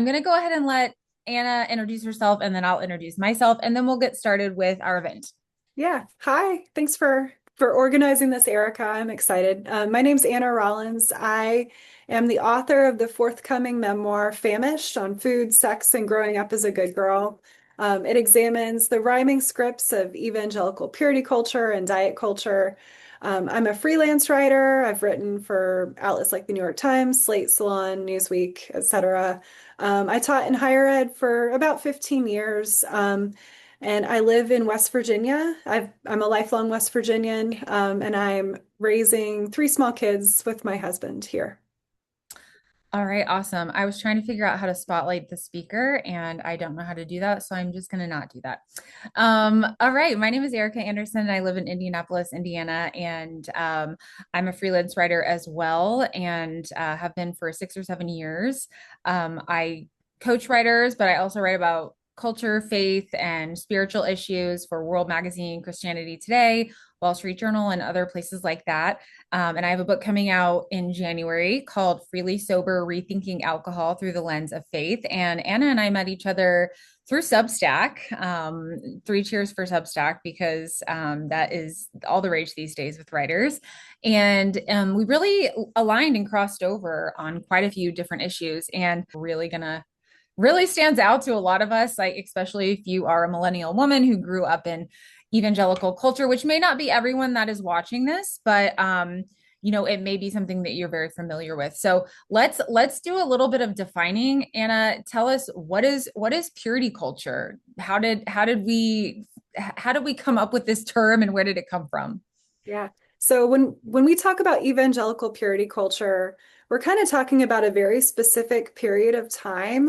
I'm going to go ahead and let Anna introduce herself and then I'll introduce myself and then we'll get started with our event. Yeah. Hi. Thanks for organizing this, Erica. I'm excited. My name's Anna Rollins. I am the author of the forthcoming memoir, Famished, on food, sex, and growing up as a good girl. It examines the rhyming scripts of evangelical purity culture and diet culture. I'm a freelance writer. I've written for outlets like the New York Times, Slate, Salon, Newsweek, etc. I taught in higher ed for about 15 years. And I live in West Virginia. I'm a lifelong West Virginian, and I'm raising three small kids with my husband here. All right, awesome. I was trying to figure out how to spotlight the speaker and I don't know how to do that, so I'm just going to not do that. All right, my name is Ericka Andersen and I live in Indianapolis, Indiana, and I'm a freelance writer as well and have been for 6 or 7 years. I coach writers, but I also write about culture, faith, and spiritual issues for World Magazine, Christianity Today, Wall Street Journal, and other places like that. And I have a book coming out in January called Freely Sober Rethinking Alcohol Through the Lens of Faith. And Anna and I met each other through Substack. Three cheers for Substack because that is all the rage these days with writers. And we really aligned and crossed over on quite a few different issues and really gonna really stands out to a lot of us, like especially if you are a millennial woman who grew up in evangelical culture, which may not be everyone that is watching this, but it may be something that you're very familiar with. So let's do a little bit of defining. Anna, tell us what is purity culture? How did we come up with this term and where did it come from? Yeah. So when we talk about evangelical purity culture, we're kind of talking about a very specific period of time.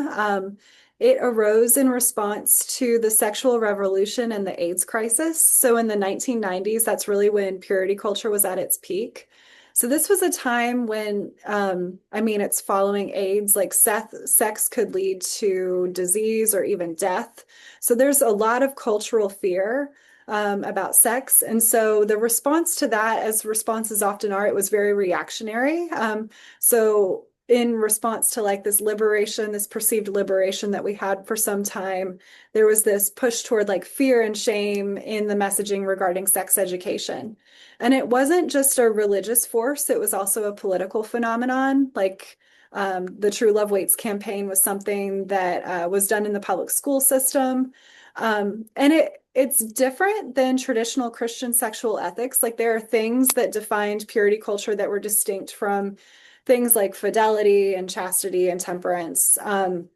It arose in response to the sexual revolution and the AIDS crisis. So in the 1990s, that's really when purity culture was at its peak. So this was a time when, it's following AIDS, like sex could lead to disease or even death. So there's a lot of cultural fear about sex. And so the response to that, as responses often are, it was very reactionary. So in response to like this liberation, this perceived liberation that we had for some time, there was this push toward like fear and shame in the messaging regarding sex education. And it wasn't just a religious force, it was also a political phenomenon. The True Love Waits campaign was something that was done in the public school system. And it's different than traditional Christian sexual ethics. Like there are things that defined purity culture that were distinct from things like fidelity and chastity and temperance. And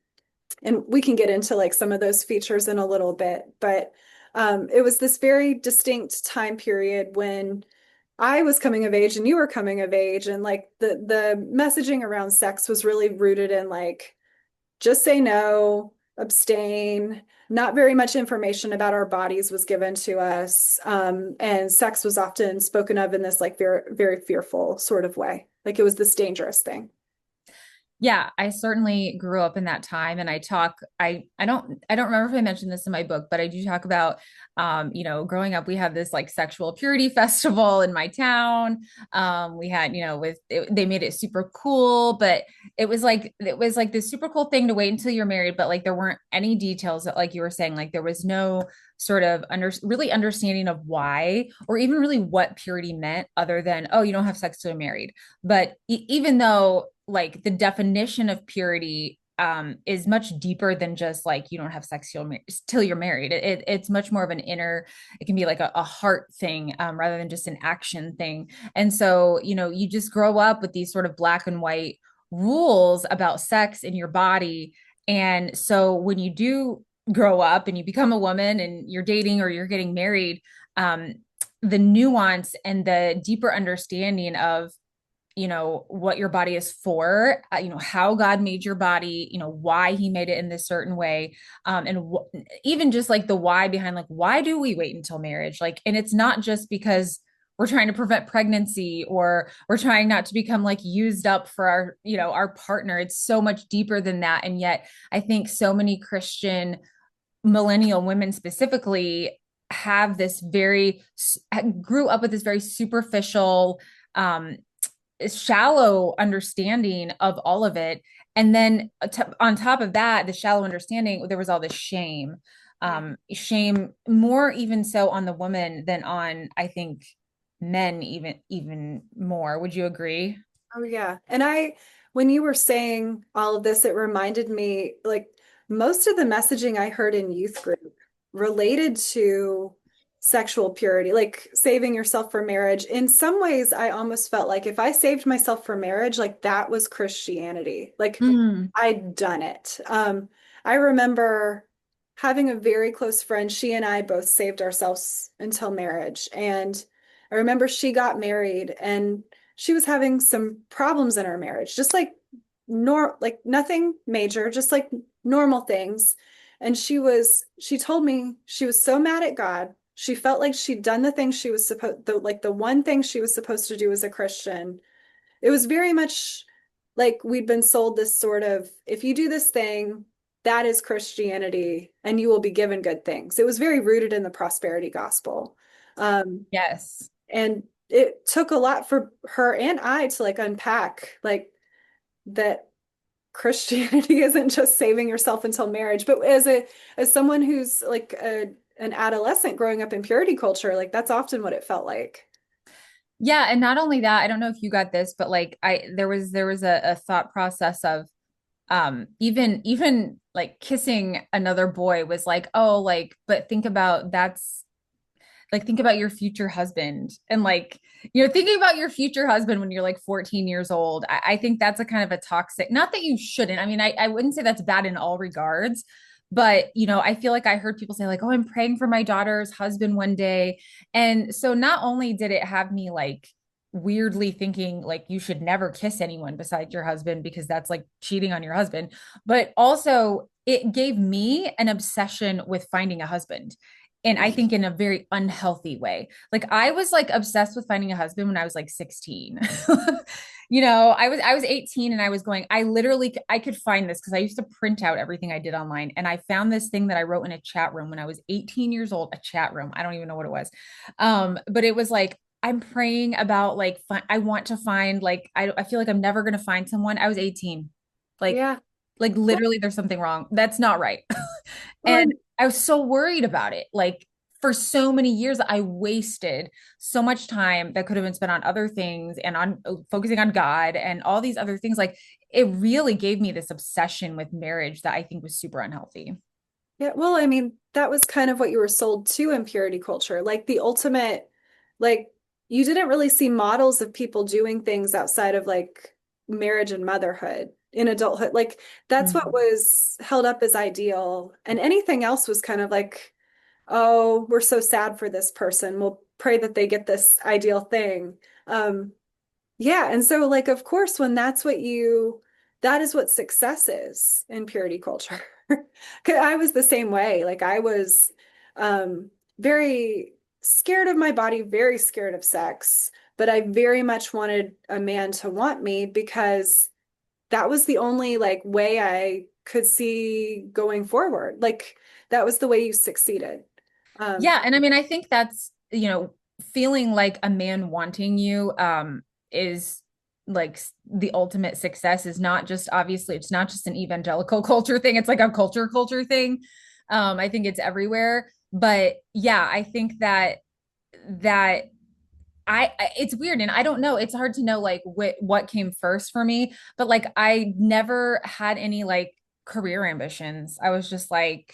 we can get into like some of those features in a little bit, but it was this very distinct time period when I was coming of age and you were coming of age, and like the messaging around sex was really rooted in like just say no, abstain. Not very much information about our bodies was given to us. And sex was often spoken of in this like very, very fearful sort of way. Like it was this dangerous thing. Yeah, I certainly grew up in that time and I don't remember if I mentioned this in my book, but I do talk about growing up we had this like sexual purity festival in my town. We had, they made it super cool, but it was like this super cool thing to wait until you're married, but like there weren't any details that like you were saying, like there was no sort of really understanding of why or even really what purity meant other than, oh, you don't have sex till you're married. But even though like the definition of purity is much deeper than just like you don't have sex till you're married. It's much more of an inner, it can be like a heart thing rather than just an action thing. And so, you just grow up with these sort of black and white rules about sex in your body. And so when you do grow up and you become a woman and you're dating or you're getting married, um, the nuance and the deeper understanding of what your body is for, how God made your body, why he made it in this certain way, even just like the why behind like why do we wait until marriage, like, and it's not just because we're trying to prevent pregnancy or we're trying not to become like used up for our partner. It's so much deeper than that. And yet I think so many Christian millennial women specifically have this very grew up with this very superficial, shallow understanding of all of it. And then on top of that, the shallow understanding, there was all this shame. Yeah. Shame more even so on the woman than on, I think, men even more. Would you agree? Oh yeah. And when you were saying all of this, it reminded me like most of the messaging I heard in youth group related to sexual purity, like saving yourself for marriage. In some ways, I almost felt like if I saved myself for marriage, like that was Christianity. Like Mm. I'd done it. I remember having a very close friend. She and I both saved ourselves until marriage. And I remember she got married and she was having some problems in her marriage, just like nothing major, just like normal things. And she told me she was so mad at God. She felt like she'd done the thing she was supposed like the one thing she was supposed to do as a Christian. It was very much like we'd been sold this sort of, if you do this thing, that is Christianity and you will be given good things. It was very rooted in the prosperity gospel. Um, Yes. and it took a lot for her and I to like unpack like that Christianity isn't just saving yourself until marriage, but as someone who's like an adolescent growing up in purity culture, like that's often what it felt like. Yeah, and not only that, I don't know if you got this, but like I there was a thought process of even like kissing another boy was like, oh, like, but think about that's like think about your future husband and like thinking about your future husband when you're like 14 years old. I think that's a kind of a toxic, not that you shouldn't, I mean, I wouldn't say that's bad in all regards, but I feel like I heard people say like, oh, I'm praying for my daughter's husband one day. And so not only did it have me like weirdly thinking like you should never kiss anyone besides your husband because that's like cheating on your husband, but also it gave me an obsession with finding a husband, and I think in a very unhealthy way. Like I was like obsessed with finding a husband when I was like 16. I was 18 and I was going, I could find this because I used to print out everything I did online. And I found this thing that I wrote in a chat room when I was 18 years old, a chat room. I don't even know what it was. But it was like I'm praying about like I want to find like I feel like I'm never gonna find someone. I was 18. Like Yeah. like Well, literally there's something wrong. That's not right. well, And and I was so worried about it. Like for so many years, I wasted so much time that could have been spent on other things and on focusing on God and all these other things. Like it really gave me this obsession with marriage that I think was super unhealthy. yeah, well, I mean, that was kind of what you were sold to in purity culture. Like the ultimate, like you didn't really see models of people doing things outside of like marriage and motherhood in adulthood. Like that's what Mhm. was held up as ideal. And anything else was kind of like, oh, we're so sad for this person. We'll pray that they get this ideal thing. Um, yeah, and so like of course when that is what success is in purity culture. 'Cause I was the same way. Like I was very scared of my body, very scared of sex, but I very much wanted a man to want me because that was the only like way I could see going forward. Like that was the way you succeeded. Um Yeah. And I mean, I think that's, feeling like a man wanting you is like the ultimate success is not just obviously it's not just an evangelical culture thing. It's like a culture thing. I think it's everywhere. But yeah, I think that it's weird and I don't know. It's hard to know like what came first for me, but like I never had any like career ambitions. I was just like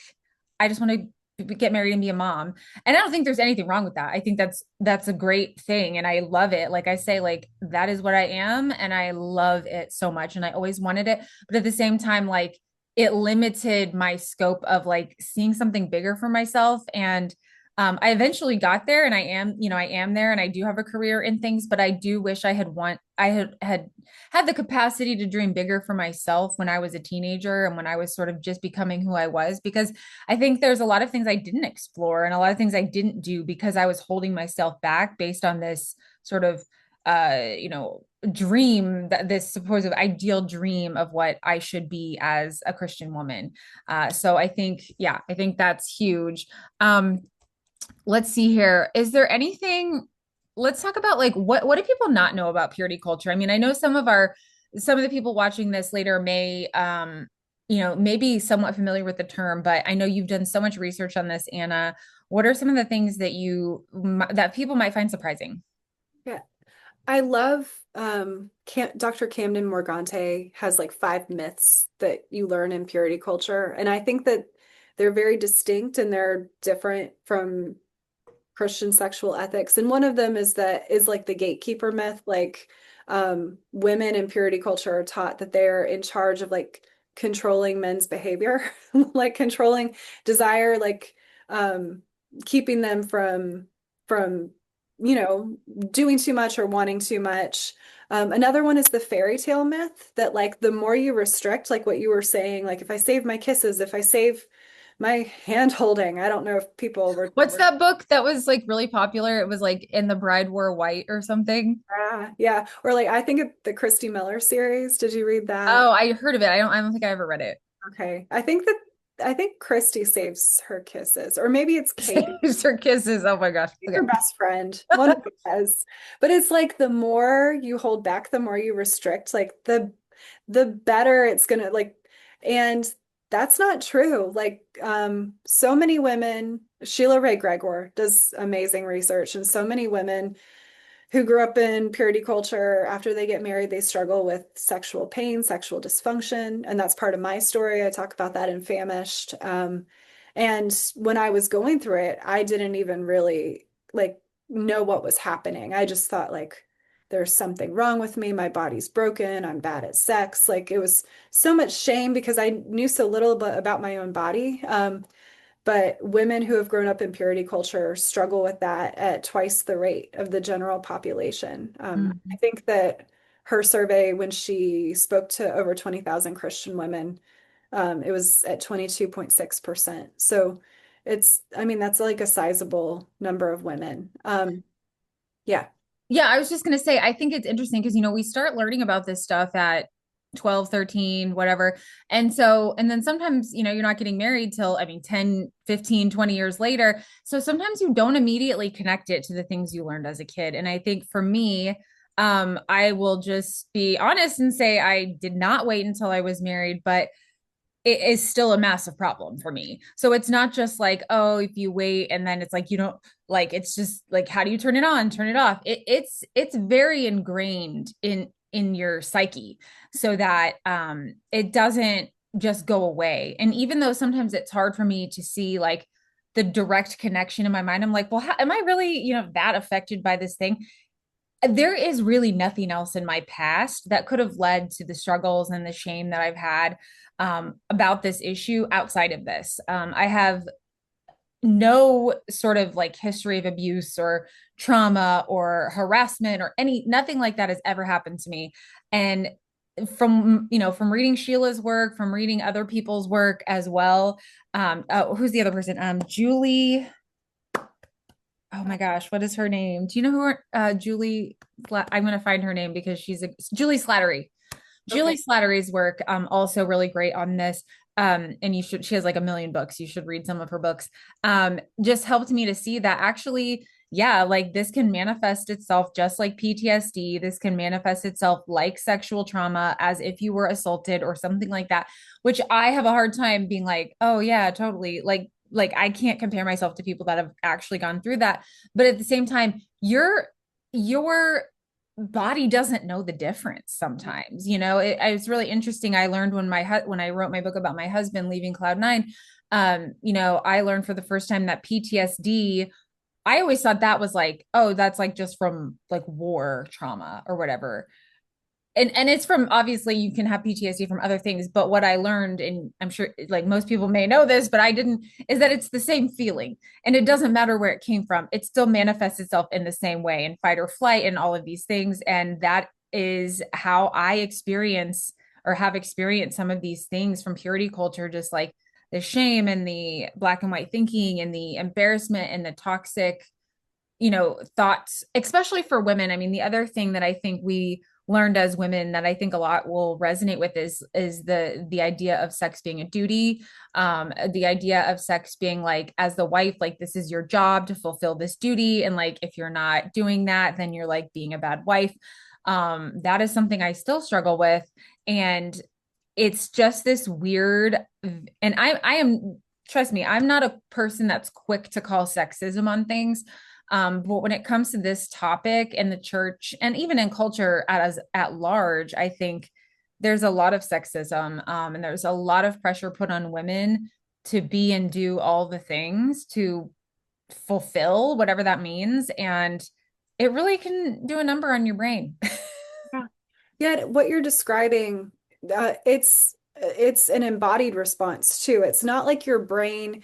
I just want to get married and be a mom. And I don't think there's anything wrong with that. I think that's a great thing and I love it. Like I say like that is what I am and I love it so much and I always wanted it, but at the same time like it limited my scope of like seeing something bigger for myself and I eventually got there and I am there and I do have a career in things, but I do wish I had the capacity to dream bigger for myself when I was a teenager and when I was sort of just becoming who I was, because I think there's a lot of things I didn't explore and a lot of things I didn't do because I was holding myself back based on this sort of dream, that this supposed ideal dream of what I should be as a Christian woman. So I think, yeah, I think that's huge. Let's see here. Is there anything, let's talk about like what do people not know about purity culture? I mean, I know some of our some of the people watching this later may, maybe somewhat familiar with the term, but I know you've done so much research on this, Anna. What are some of the things that that people might find surprising? Yeah. I love Dr. Camden Morgante has like 5 myths that you learn in purity culture. And I think that they're very distinct and they're different from Christian sexual ethics. And one of them is like the gatekeeper myth, like women in purity culture are taught that they're in charge of like controlling men's behavior, like controlling desire, like um keeping them from you know doing too much or wanting too much. Another one is the fairy tale myth that like the more you restrict, like what you were saying, like if I save my kisses, if I save my hand holding, I don't know if people What's were that book that was like really popular? It was like "In the Bride Wore White" or something. yeah. Or like I think of the Christy Miller series. Did you read that? Oh, I heard of it. I don't think I ever read it. Okay. I think Christy saves her kisses, or maybe it's Katie, Saves her kisses. Oh my gosh. her Okay. best friend. One of them does. But it's like the more you hold back, the more you restrict, like the better it's gonna like, and that's not true. Like so many women, Sheila Ray Gregor does amazing research, and so many women who grew up in purity culture, after they get married, they struggle with sexual pain, sexual dysfunction. And that's part of my story. I talk about that in Famished. And when I was going through it, I didn't even really like know what was happening. I just thought like there's something wrong with me. My body's broken. I'm bad at sex. Like it was so much shame because I knew so little about my own body. But women who have grown up in purity culture struggle with that at twice the rate of the general population. I Mhm. think that her survey, when she spoke to over 20,000 Christian women, it was at 22.6%. So I mean, that's like a sizable number of women. Yeah. Yeah, I was just going to say, I think it's interesting because, we start learning about this stuff at 12, 13, whatever. And then sometimes, you're not getting married till, I mean, 10, 15, 20 years later. So sometimes you don't immediately connect it to the things you learned as a kid. And I think for me, I will just be honest and say I did not wait until I was married, but it is still a massive problem for me. So it's not just like, oh, if you wait and then it's like you don't like it's just like how do you turn it on, turn it off? It's very ingrained in your psyche so that it doesn't just go away. And even though sometimes it's hard for me to see like the direct connection in my mind, I'm like, well, how, am I really, that affected by this thing? There is really nothing else in my past that could have led to the struggles and the shame that I've had about this issue outside of this. I have no sort of like history of abuse or trauma or harassment or nothing like that has ever happened to me. And from reading Sheila's work, from reading other people's work as well. Who's the other person? Julie, oh my gosh, what is her name? Do you know who Julie? I'm going to find her name because Julie Slattery. Okay. Julie Slattery's work, also really great on this. And she has like a million books. You should read some of her books. Just helped me to see that actually, yeah, like this can manifest itself just like PTSD. This can manifest itself like sexual trauma, as if you were assaulted or something like that, which I have a hard time being like, oh yeah, totally. Like I can't compare myself to people that have actually gone through that. But at the same time, your body doesn't know the difference sometimes. It's really interesting. I learned when I wrote my book about my husband leaving Cloud9, I learned for the first time that PTSD, I always thought that was like, oh, that's like just from like war trauma or whatever. And it's from, obviously you can have PTSD from other things, but what I learned, and I'm sure like most people may know this, but I didn't, is that it's the same feeling. And it doesn't matter where it came from. It still manifests itself in the same way in fight or flight and all of these things. And that is how I experience or have experienced some of these things from purity culture, just like the shame and the black and white thinking and the embarrassment and the toxic, thoughts, especially for women. I mean, the other thing that I think we learned as women that I think a lot will resonate with is the idea of sex being a duty, the idea of sex being like, as the wife, like this is your job to fulfill this duty, and like if you're not doing that, then you're like being a bad wife. That is something I still struggle with. And it's just this weird, and I am, trust me, I'm not a person that's quick to call sexism on things. But when it comes to this topic in the church and even in culture at large, I think there's a lot of sexism, and there's a lot of pressure put on women to be and do all the things to fulfill whatever that means. And it really can do a number on your brain. Yeah. Yet what you're describing, it's an embodied response too. It's not like your brain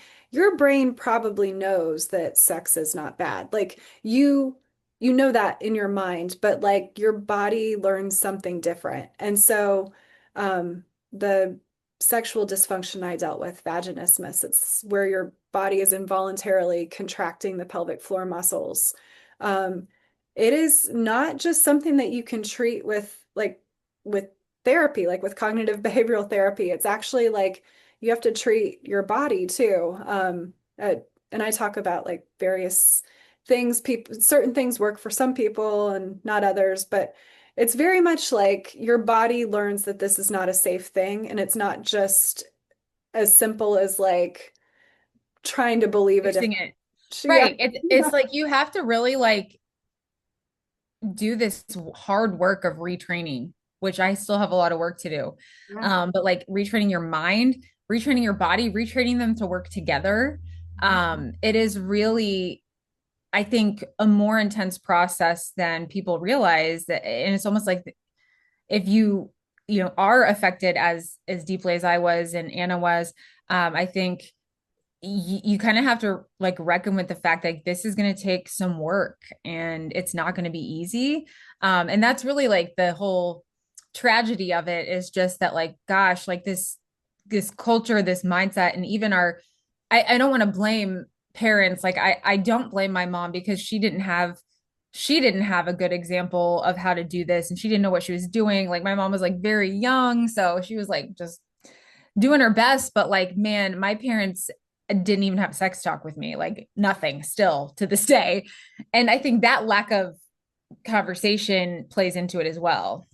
probably knows that sex is not bad. Like you know that in your mind, but like your body learns something different. And so the sexual dysfunction I dealt with, vaginismus, it's where your body is involuntarily contracting the pelvic floor muscles. Um, it is not just something that you can treat with therapy, like with cognitive behavioral therapy. It's actually like you have to treat your body too. And I talk about like various things, certain things work for some people and not others, but it's very much like your body learns that this is not a safe thing, and it's not just as simple as like trying to believe a Fixing different. it. Yeah. Right. It's like you have to really like do this hard work of retraining, which I still have a lot of work to do. Yeah. But like retraining your mind, retraining your body, retraining them to work together. It is really, I think, a more intense process than people realize that, and it's almost like if you are affected as deeply as I was and Anna was, I think you kind of have to like reckon with the fact that this is going to take some work and it's not going to be easy. And that's really like the whole tragedy of it is just that like, gosh, like this culture, this mindset, and even I don't want to blame parents. Like I don't blame my mom because she didn't have a good example of how to do this and she didn't know what she was doing. Like my mom was like very young, so she was like just doing her best, but like, man, my parents didn't even have sex talk with me, like nothing still to this day. And I think that lack of conversation plays into it as well.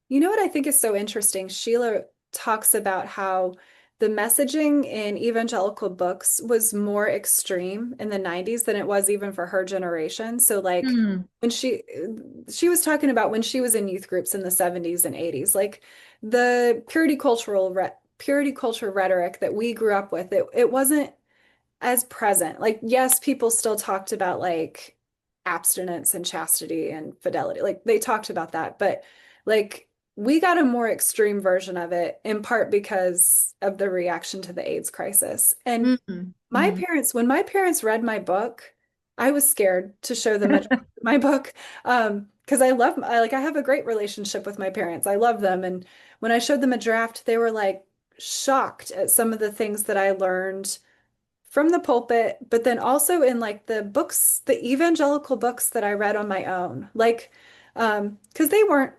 You know what I think is so interesting? Sheila talks about how the messaging in evangelical books was more extreme in the 90s than it was even for her generation. So like Hmm. when she was talking about when she was in youth groups in the 70s and 80s, like the purity culture rhetoric that we grew up with, it wasn't as present. Like, yes, people still talked about like abstinence and chastity and fidelity. Like they talked about that, but like we got a more extreme version of it in part because of the reaction to the AIDS crisis. And Mm-hmm. when my parents read my book, I was scared to show them my book. Because I have a great relationship with my parents. I love them. And when I showed them a draft, they were like shocked at some of the things that I learned from the pulpit, but then also in like the books, the evangelical books that I read on my own. Like, because they weren't,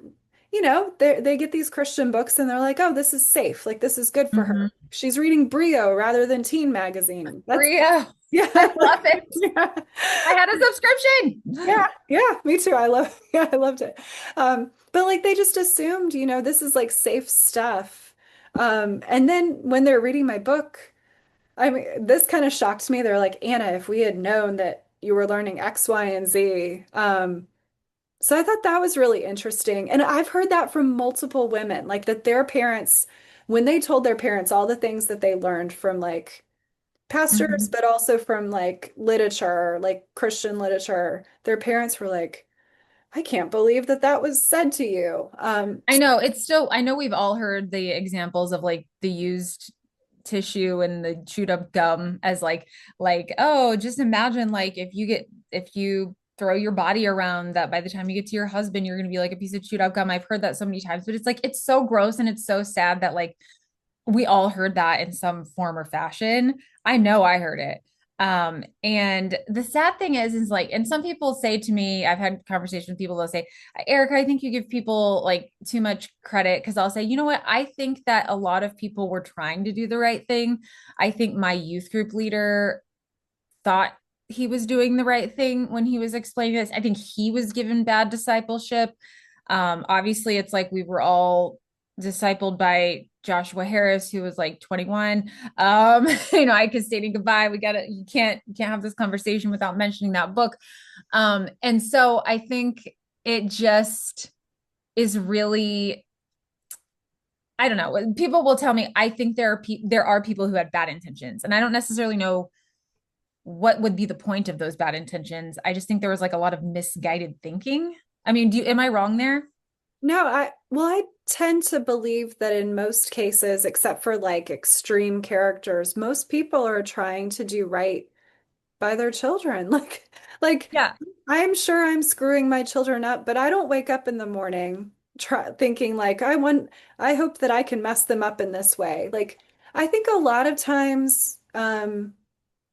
they get these Christian books and they're like, oh, this is safe. Like this is good for Mm-hmm. her. She's reading Brio rather than Teen Magazine. That's Bria, yeah, I love it. yeah, I had a subscription. yeah, yeah, me too. Yeah, I loved it. But like they just assumed, this is like safe stuff. And then when they're reading my book, I mean, this kind of shocked me. They're like, Anna, if we had known that you were learning X, Y, and Z. So I thought that was really interesting. And I've heard that from multiple women, like that their parents, when they told their parents all the things that they learned from like pastors, Mhm. but also from like literature, like Christian literature, their parents were like, I can't believe that that was said to you. I know it's still, I know we've all heard the examples of like the used tissue and the chewed up gum as like, oh, just imagine like if you throw your body around that by the time you get to your husband, you're gonna be like a piece of chewed up gum. I've heard that so many times, but it's like it's so gross and it's so sad that like we all heard that in some form or fashion. I know I heard it. And the sad thing is like, and some people say to me, I've had conversations with people, they'll say, Erica, I think you give people like too much credit. Cause I'll say, you know what? I think that a lot of people were trying to do the right thing. I think my youth group leader thought he was doing the right thing when he was explaining this. I think he was given bad discipleship. Obviously, it's like we were all discipled by Joshua Harris, who was like 21. I could stating goodbye. We gotta, you can't have this conversation without mentioning that book. And so I think it just is really, I don't know. People will tell me I think there are people who had bad intentions, and I don't necessarily know what would be the point of those bad intentions. I just think there was like a lot of misguided thinking. I mean, am I wrong there? No, I tend to believe that in most cases, except for like extreme characters, most people are trying to do right by their children. Like Yeah. I'm sure I'm screwing my children up, but I don't wake up in the morning thinking like I hope that I can mess them up in this way. Like I think a lot of times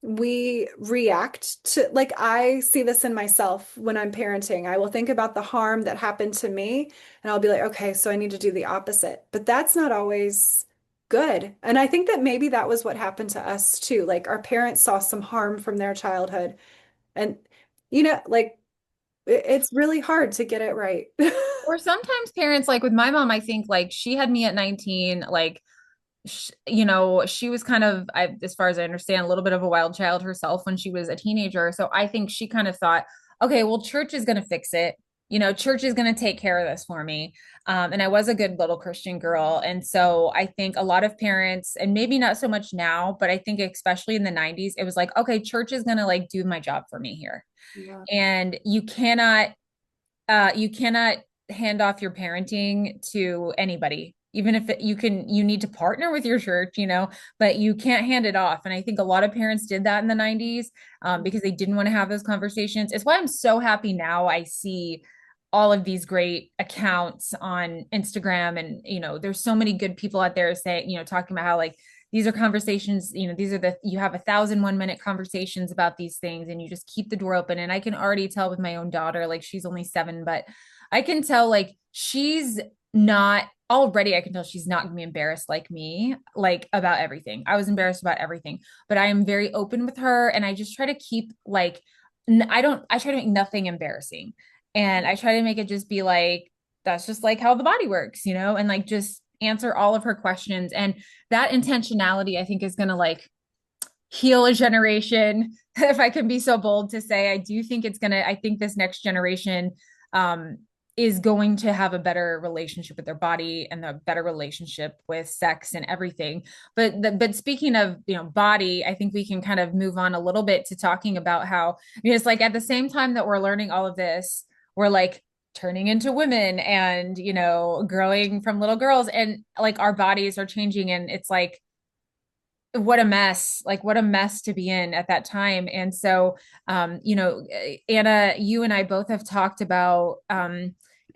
we react to, like, I see this in myself when I'm parenting. I will think about the harm that happened to me and I'll be like, okay, so I need to do the opposite. But that's not always good. And I think that maybe that was what happened to us too. Like our parents saw some harm from their childhood and like it's really hard to get it right. Or sometimes parents, like with my mom, I think like she had me at 19, like she was kind of, as far as I understand, a little bit of a wild child herself when she was a teenager. So I think she kind of thought, okay, well, church is going to fix it. Church is going to take care of this for me. And I was a good little Christian girl. And so I think a lot of parents, and maybe not so much now, but I think especially in the 90s, it was like, okay, church is going to like do my job for me here. Yeah. And you cannot hand off your parenting to anybody, even if you need to partner with your church, but you can't hand it off. And I think a lot of parents did that in the 90s, because they didn't want to have those conversations. It's why I'm so happy now I see all of these great accounts on Instagram, and there's so many good people out there saying, talking about how like these are conversations, you have 1,001-minute conversations about these things, and you just keep the door open. And I can already tell with my own daughter, like she's only 7, but I can tell like she's not already, I can tell she's not gonna be embarrassed like me, like about everything. I was embarrassed about everything, but I am very open with her, and I just try to keep like, I try to make nothing embarrassing. And I try to make it just be like, that's just like how the body works, and like just answer all of her questions. And that intentionality, I think, is going to like heal a generation. If I can be so bold to say, I think this next generation um, is going to have a better relationship with their body and a better relationship with sex and everything. But speaking of, body, I think we can kind of move on a little bit to talking about how, it's like at the same time that we're learning all of this, we're like turning into women and, growing from little girls, and like our bodies are changing, and it's like, what a mess to be in at that time. And so Anna, you and I both have talked about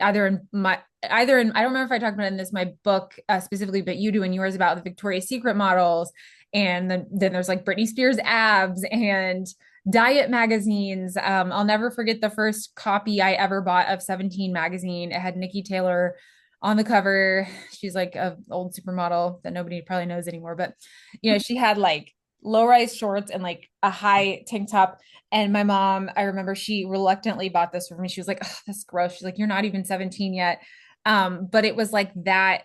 either in my either in I don't remember if I talked about it in my book specifically, but you do in yours, about the Victoria's Secret models. And then there's like Britney Spears abs and diet magazines. I'll never forget the first copy I ever bought of 17 magazine. It had Nikki Taylor on the cover. She's like a old supermodel that nobody probably knows anymore, but she had like low-rise shorts and like a high tank top. And my mom, I remember she reluctantly bought this for me. She was like, oh, that's gross. She's like, you're not even 17 yet. But it was like that,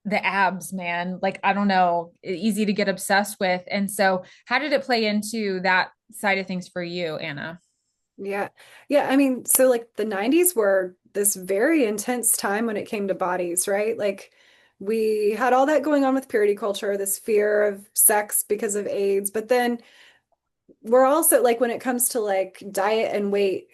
the abs, man, like, I don't know, easy to get obsessed with. And so how did it play into that side of things for you, Anna? Yeah. Yeah. I mean, so like the 90s were this very intense time when it came to bodies, right? Like we had all that going on with purity culture, this fear of sex because of AIDS, but then we're also like when it comes to like diet and weight,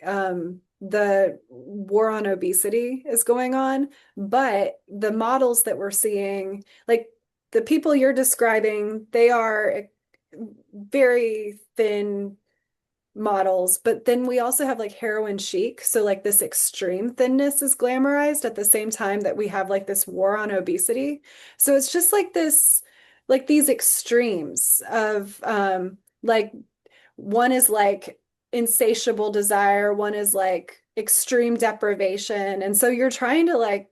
the war on obesity is going on, but the models that we're seeing, like the people you're describing, they are very thin models, but then we also have like heroin chic. So like this extreme thinness is glamorized at the same time that we have like this war on obesity. So it's just like this, like these extremes of like one is like insatiable desire, one is like extreme deprivation. And so you're trying to like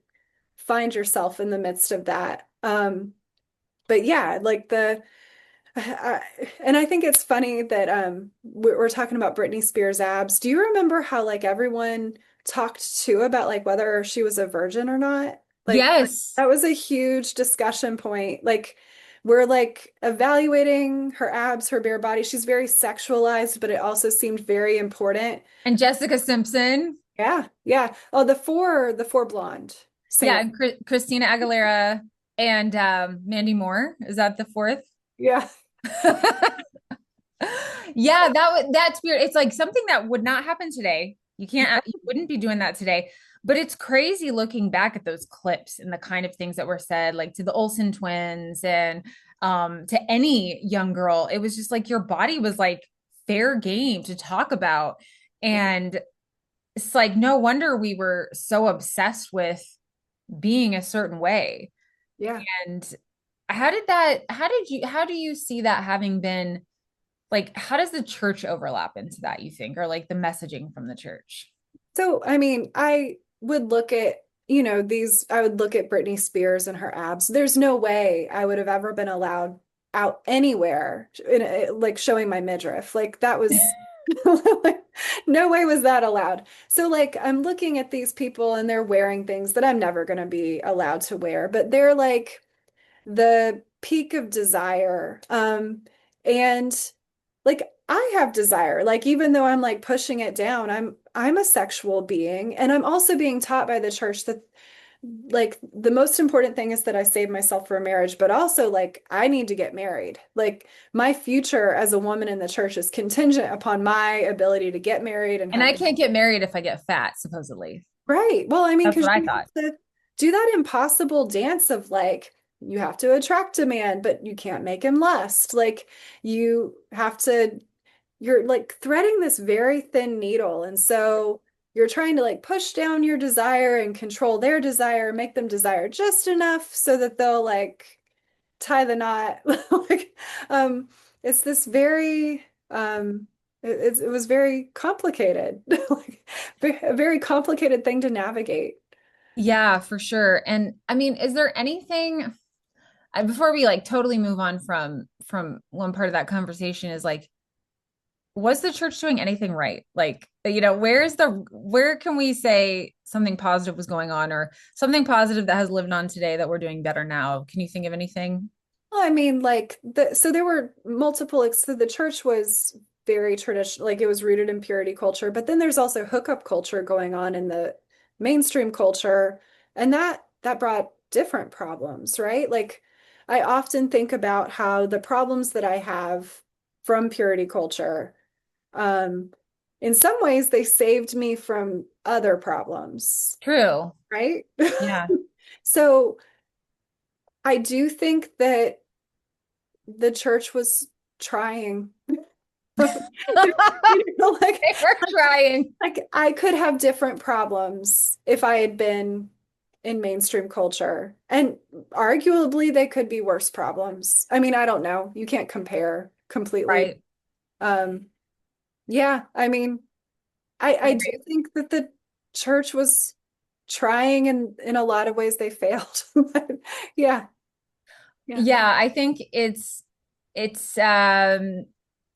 find yourself in the midst of that. But yeah, like I, and I think it's funny that we're talking about Britney Spears abs. Do you remember how like everyone talked too about like whether she was a virgin or not. Like Yes. that was a huge discussion point. Like we're like evaluating her abs, her bare body. She's very sexualized, but it also seemed very important. And Jessica Simpson. Yeah, yeah. Oh, the four blonde Yeah, singers. and Christina Aguilera and Mandy Moore. Is that the fourth? Yeah, Yeah, that's weird. It's like something that would not happen today. You wouldn't be doing that today. But it's crazy looking back at those clips and the kind of things that were said, like to the Olsen twins and to any young girl. It was just like your body was like fair game to talk about. And it's like no wonder we were so obsessed with being a certain way. yeah. And how do you see that having been like, how does the church overlap into that, you think, or like the messaging from the church? So, I mean, I would look at, I would look at Britney Spears and her abs. There's no way I would have ever been allowed out anywhere like showing my midriff. Like that was like, no way was that allowed. So like I'm looking at these people and they're wearing things that I'm never going to be allowed to wear, but they're like the peak of desire. And like I have desire. Like even though I'm like pushing it down, I'm a sexual being, and I'm also being taught by the church that like the most important thing is that I save myself for a marriage, but also like I need to get married. Like my future as a woman in the church is contingent upon my ability to get married and And have I can't get married if I get fat, supposedly. right. Well, I mean, That's because what I you thought. have to do that impossible dance of like, you have to attract a man, but you can't make him lust. Like, you have to, you're like threading this very thin needle. And so you're trying to like push down your desire and control their desire, make them desire just enough so that they'll like tie the knot. Like, um, it's this very, it was very complicated, like a very complicated thing to navigate. Yeah, for sure. And I mean, is there anything before we like totally move on from one part of that conversation is like, was the church doing anything right? Like, where can we say something positive was going on or something positive that has lived on today that we're doing better now? Can you think of anything? Well, I mean, so there were so the church was very traditional, like it was rooted in purity culture, but then there's also hookup culture going on in the mainstream culture, and that brought different problems, right? Like I often think about how the problems that I have from purity culture, um, in some ways they saved me from other problems, True. right? Yeah. So I do think that the church was trying. Like, They were trying. I could have different problems if I had been in mainstream culture. And arguably they could be worse problems. I mean, I don't know. You can't compare completely. Right. Um, yeah, I mean, I do Right. think that the church was trying and in a lot of ways they failed. But yeah, yeah. Yeah, I think it's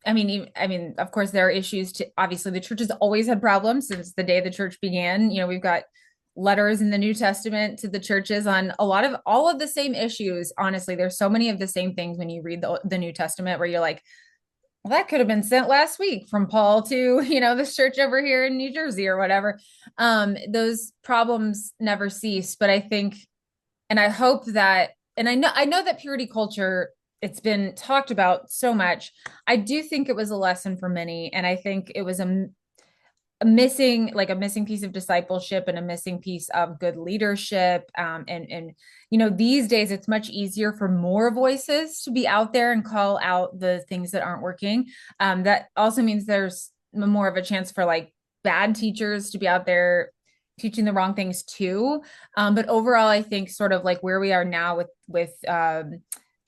I mean, of course there are issues to obviously the church has always had problems since the day the church began. You know, we've got letters in the New Testament to the churches on a lot of all of the same issues. Honestly, there's so many of the same things when you read the New Testament where you're like, well, that could have been sent last week from Paul to, this church over here in New Jersey or whatever. Those problems never cease, but I think and I hope that and I know that purity culture it's been talked about so much. I do think it was a lesson for many and I think it was a missing piece of discipleship and a missing piece of good leadership and these days it's much easier for more voices to be out there and call out the things that aren't working. That also means there's more of a chance for like bad teachers to be out there teaching the wrong things too. But overall I think sort of like where we are now with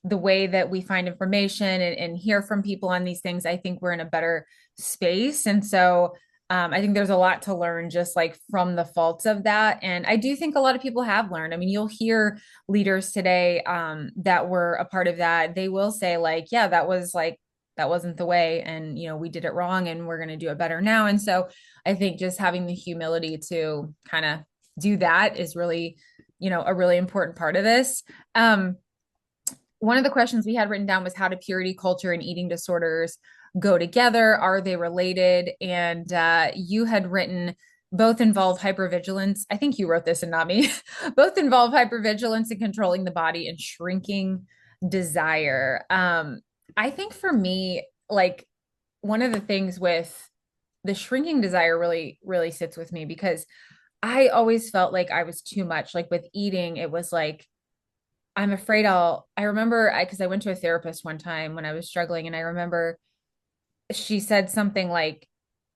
the way that we find information and hear from people on these things, I think we're in a better space. And so I think there's a lot to learn just like from the faults of that. And I do think a lot of people have learned. I mean, you'll hear leaders today that were a part of that. They will say, like, yeah, that was like that wasn't the way. And, we did it wrong and we're going to do it better now. And so I think just having the humility to kind of do that is really, a really important part of this. Um, One of the questions we had written down was, how do purity culture and eating disorders go together? Are they related? And you had written, both involve hypervigilance. I think you wrote this and not me. Both involve hypervigilance and controlling the body and shrinking desire. I think for me, like, one of the things with the shrinking desire really, really sits with me, because I always felt like I was too much. Like with eating, it was like, I'm afraid I remember, because I went to a therapist one time when I was struggling, and I remember she said something like,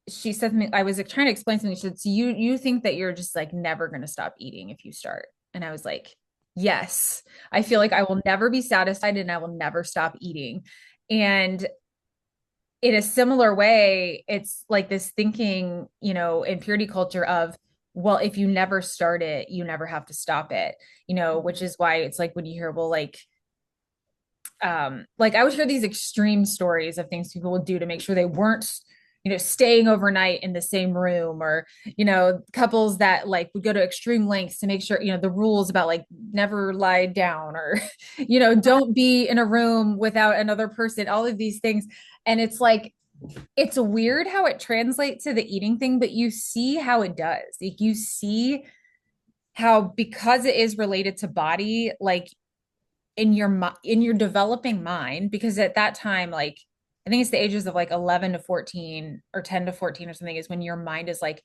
she said to me, I was like, trying to explain something. She said, so you think that you're just like never going to stop eating if you start? And I was like, yes, I feel like I will never be satisfied and I will never stop eating. And in a similar way, it's like this thinking, in purity culture of, well, if you never start it, you never have to stop it, which is why it's like when you hear, well, like I would hear these extreme stories of things people would do to make sure they weren't, staying overnight in the same room, or, couples that like would go to extreme lengths to make sure, the rules about like never lie down, or, don't be in a room without another person, all of these things. And it's like, it's weird how it translates to the eating thing, but you see how it does. Like you see how, because it is related to body, like in your developing mind, because at that time, like I think it's the ages of like 11 to 14 or 10 to 14 or something, is when your mind is like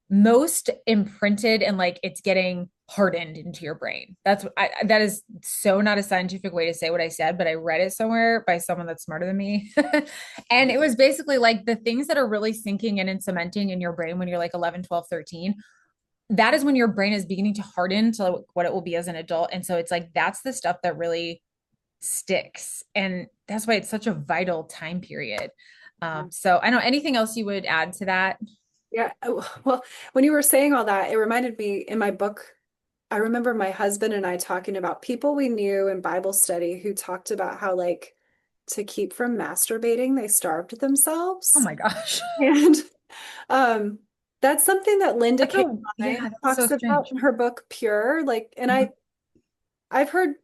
most imprinted and like it's getting hardened into your brain. That is so not a scientific way to say what I said, but I read it somewhere by someone that's smarter than me. And it was basically like the things that are really sinking in and cementing in your brain when you're like 11, 12, 13, that is when your brain is beginning to harden to what it will be as an adult. And so it's like, that's the stuff that really sticks. And that's why it's such a vital time period. So I don't know, anything else you would add to that? Yeah. Well, when you were saying all that, it reminded me in my book, I remember my husband and I talking about people we knew in Bible study who talked about how, like, to keep from masturbating, they starved Oh themselves. my gosh. And um, that's something that Linda That's K. so, Klein yeah, that's so talks about strange. in her book Pure. Like, and Mhm. I've heard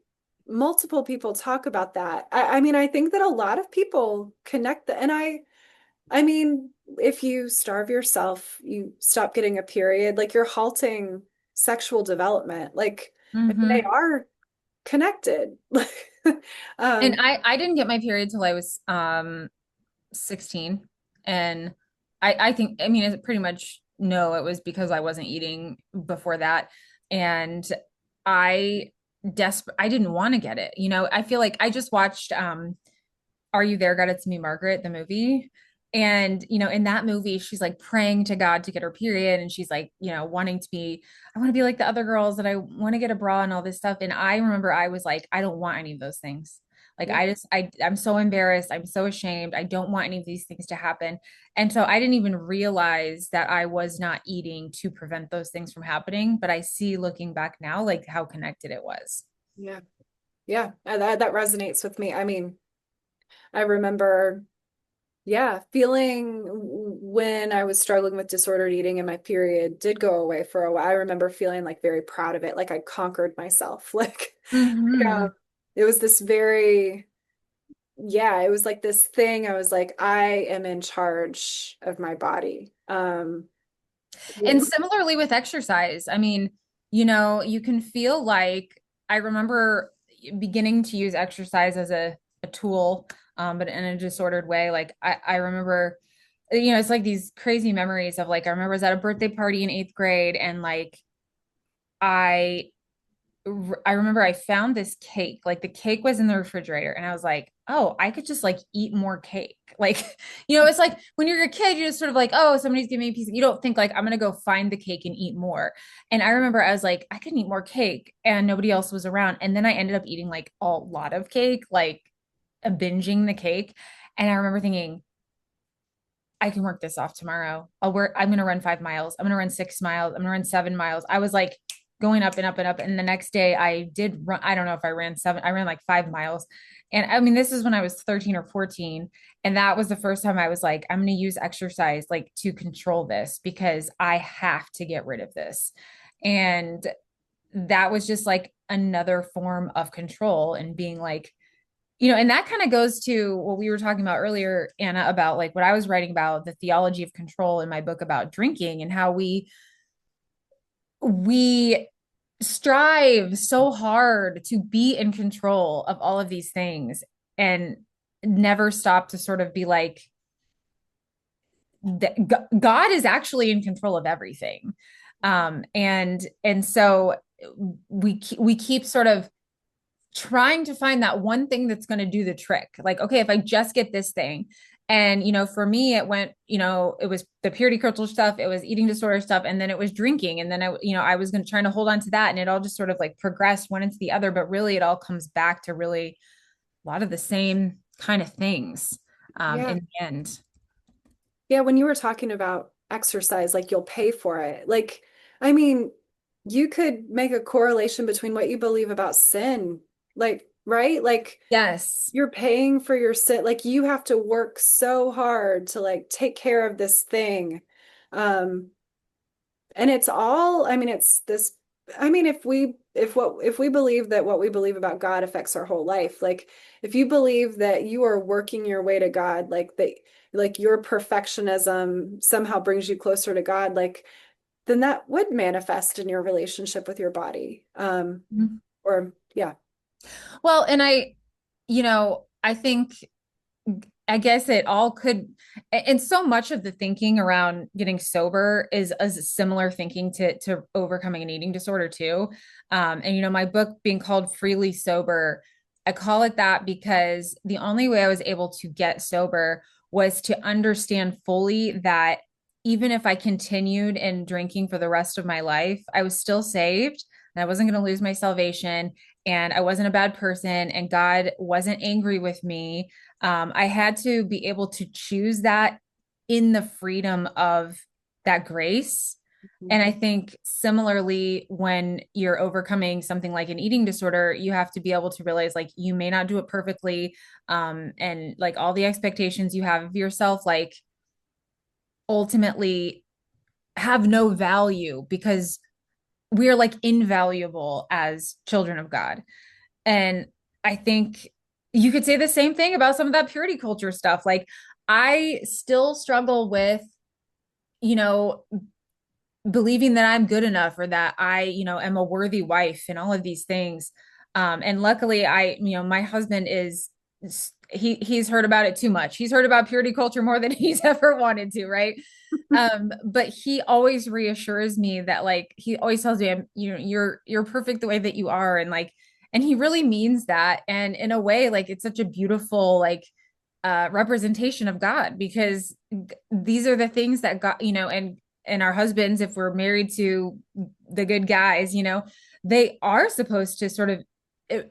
multiple people talk about that. I mean, I think that a lot of people connect the, and I mean, if you starve yourself, you stop getting a period, like you're halting sexual development. Like, I mean, they Mhm. are connected. And Um, I didn't get my period till I was 16. And I think, I mean, it's pretty much no, it was because I wasn't eating before that. And I I didn't want to get it. I feel like I just watched Are You There, God? It's Me, Margaret, the movie. And, in that movie, she's like praying to God to get her period. And she's like, wanting to be, I want to be like the other girls, that I want to get a bra and all this stuff. And I remember I was like, I don't want any of those things. Like yeah, I'm so embarrassed. I'm so ashamed. I don't want any of these things to happen. And so I didn't even realize that I was not eating to prevent those things from happening. But I see, looking back now, like how connected it was. yeah, yeah. That resonates with me. I mean, I remember, yeah, feeling when I was struggling with disordered eating and my period did go away for a while. I remember feeling like very proud of it, like I conquered myself. Yeah, Hmm. it was this very, yeah, it was like this thing. I was like, I am in charge of my body. And similarly with exercise, I mean, you can feel like, I remember beginning to use exercise as a tool, but in a disordered way. Like I remember, it's like these crazy memories of like, I remember I was at a birthday party in eighth grade, and like I I remember I found this cake. Like the cake was in the refrigerator, and I was like, oh, I could just like eat more cake. Like, it's like when you're a kid, you're just sort of like, oh, somebody's giving me a piece. You don't think like, I'm gonna go find the cake and eat more. And I remember I was like, I can eat more cake, and nobody else was around. And then I ended up eating like a lot of cake, like binging the cake. And I remember thinking, I can work this off tomorrow. I'm gonna run 5 miles. I'm gonna run 6 miles. I'm gonna run 7 miles. I was like going up and up and up. And the next day I did run, I don't know if I ran seven, I ran like 5 miles. And I mean, this is when I was 13 or 14. And that was the first time I was like, I'm going to use exercise like to control this because I have to get rid of this. And that was just like another form of control and being like, and that kind of goes to what we were talking about earlier, Anna, about like what I was writing about the theology of control in my book about drinking and how we strive so hard to be in control of all of these things and never stop to sort of be like God is actually in control of everything. And so we keep sort of trying to find that one thing that's going to do the trick. Like, okay, if I just get this thing. And, for me, it went, it was the purity culture stuff, it was eating disorder stuff, and then it was drinking. And then I was going to try to hold on to that. And it all just sort of like progressed one into the other. But really, it all comes back to really a lot of the same kind of things Yeah. in the end. Yeah, when you were talking about exercise, like you'll pay for it. Like, I mean, you could make a correlation between what you believe about sin, like, right? Like Yes. you're paying for your sin. Like you have to work so hard to like take care of this thing. Um, and it's all, I mean, it's this, I mean, if we believe that what we believe about God affects our whole life, like if you believe that you are working your way to God, like your perfectionism somehow brings you closer to God, like then that would manifest in your relationship with your body. Or yeah. Well, and I think I guess it all could, and so much of the thinking around getting sober is similar thinking to overcoming an eating disorder too. And my book being called Freely Sober, I call it that because the only way I was able to get sober was to understand fully that even if I continued in drinking for the rest of my life, I was still saved and I wasn't going to lose my salvation and I wasn't a bad person and God wasn't angry with me. I had to be able to choose that in the freedom of that grace. And I think similarly, when you're overcoming something like an eating disorder, you have to be able to realize like you may not do it perfectly. And like all the expectations you have of yourself, like ultimately have no value because we are like invaluable as children of God. And I think you could say the same thing about some of that purity culture stuff. Like, I still struggle with, you know, believing that I'm good enough or that I, am a worthy wife and all of these things. And luckily, my husband is, he's heard about it too much. He's heard about purity culture more than he's ever wanted to, right? But he always reassures me that like he always tells me, you're perfect the way that you are, and like, and he really means that. And in a way, like it's such a beautiful like representation of God because these are the things that God, and our husbands, if we're married to the good guys, they are supposed to sort of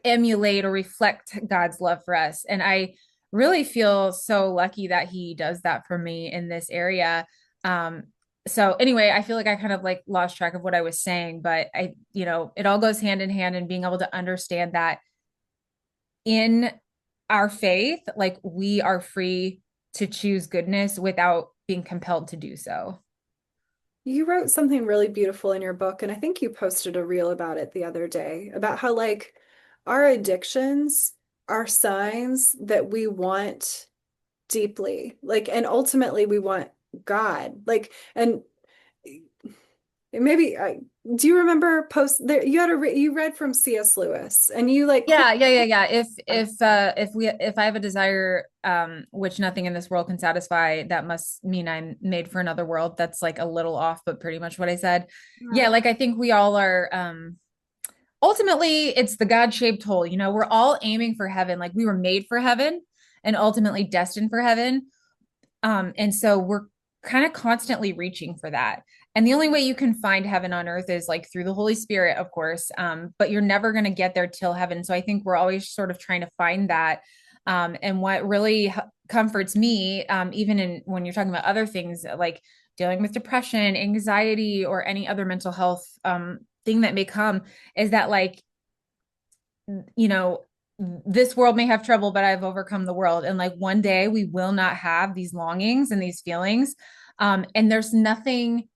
emulate or reflect God's love for us. And I really feel so lucky that he does that for me in this area. Um, so anyway, I feel like I kind of like lost track of what I was saying, but it all goes hand in hand and being able to understand that in our faith, like we are free to choose goodness without being compelled to do so. You wrote something really beautiful in your book, and I think you posted a reel about it the other day, about how like our addictions are signs that we want deeply, like, and ultimately we want God. Like, and maybe do you remember post there you had you read from C.S. Lewis and you like quote. Yeah. If I have a desire which nothing in this world can satisfy, that must mean I'm made for another world. That's like a little off, but pretty much what I said. Yeah, like I think we all are ultimately it's the God-shaped hole. We're all aiming for heaven. Like we were made for heaven and ultimately destined for heaven. And so we're kind of constantly reaching for that. And the only way you can find heaven on earth is like through the Holy Spirit, of course. But you're never going to get there till heaven. So I think we're always sort of trying to find that. And what really comforts me, even in when you're talking about other things like dealing with depression, anxiety, or any other mental health thing that may come is that like, you know, this world may have trouble, but I've overcome the world. And like one day we will not have these longings and these feelings. And there's nothing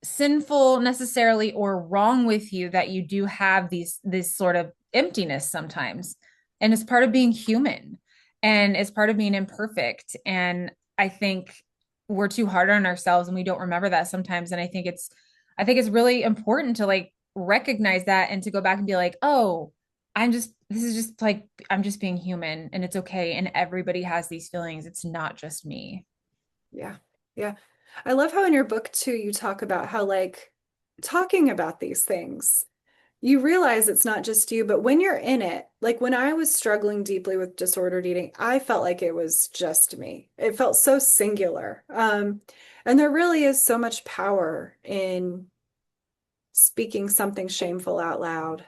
sinful necessarily or wrong with you that you do have these this sort of emptiness sometimes. And it's part of being human and it's part of being imperfect. And I think we're too hard on ourselves and we don't remember that sometimes. And I think it's really important to like recognize that and to go back and be like, oh, this is just like I'm just being human and it's okay. And everybody has these feelings. It's not just me. Yeah. Yeah. I love how in your book too, you talk about how like talking about these things, you realize it's not just you, but when you're in it, like when I was struggling deeply with disordered eating, I felt like it was just me. It felt so singular. And there really is so much power in speaking something shameful out loud,